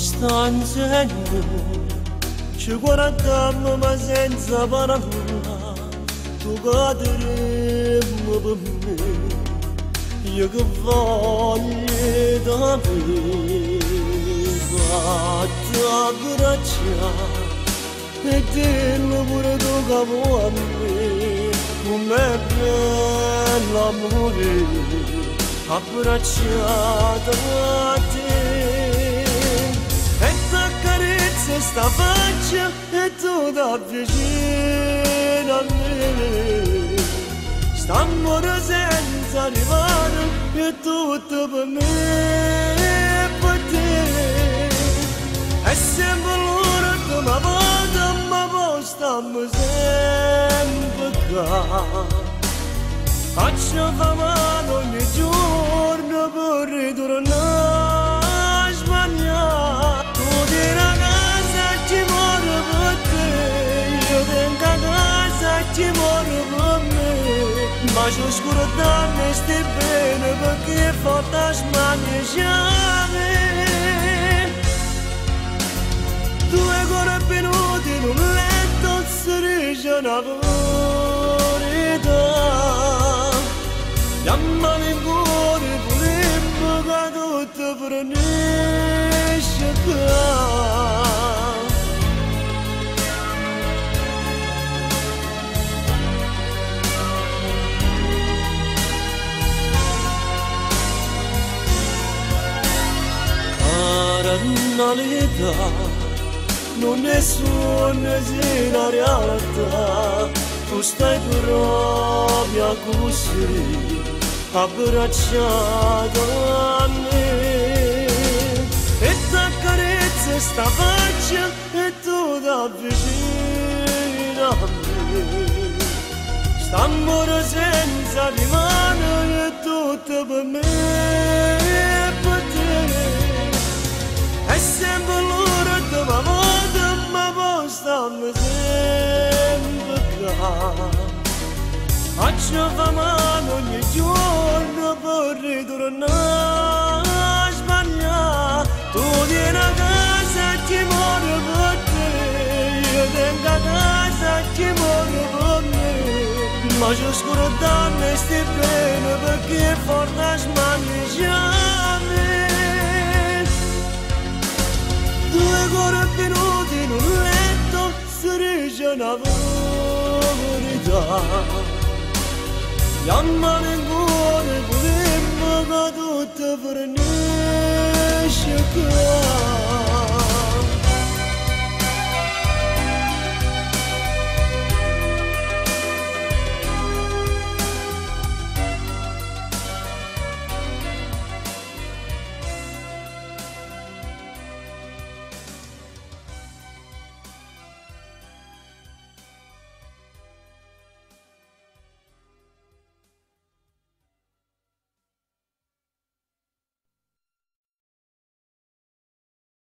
stanzendo ci guardiamo ma senza parola tu cadremo per me io che voglio da me fatta braccia e dillo pure tu che vuoi a me com'è bello amore abbracciata a te e t'accarezza sta faccia e tu da vicino a me st'amore senza arrivare e tutto per me e per te è sempre l'ora che mi vado ma poi stiamo sempre qua faccio fame ogni giorno per ritornare a Spagna tu di casa ci muore per te io vengo a casa ci muore per me ma c'è oscurità e stai bene perché è forte a smaneggiare 2 ore venuti in un letto si dice una verità chiamami in cuore volevo che tutto finisce qua Carnalità non è sogno, è la realtà tu stai proprio così abbracciata a me e t'accarezza sta faccia e tu da vicino a me st'amore senza rimane è tutto per me e per te è sempre l'ora che mi vado ma poi stiamo sempre qua faccio fame ogni giorno per ritornare a Spagna tu vieni a casa ci muore per te io vengo a casa ci muore per me ma c'è oscurità e stai bene perché è forte a smaneggiare 2 ore venuti in un letto si dice una verità chiamami in cuore volevo che tutto finisce qua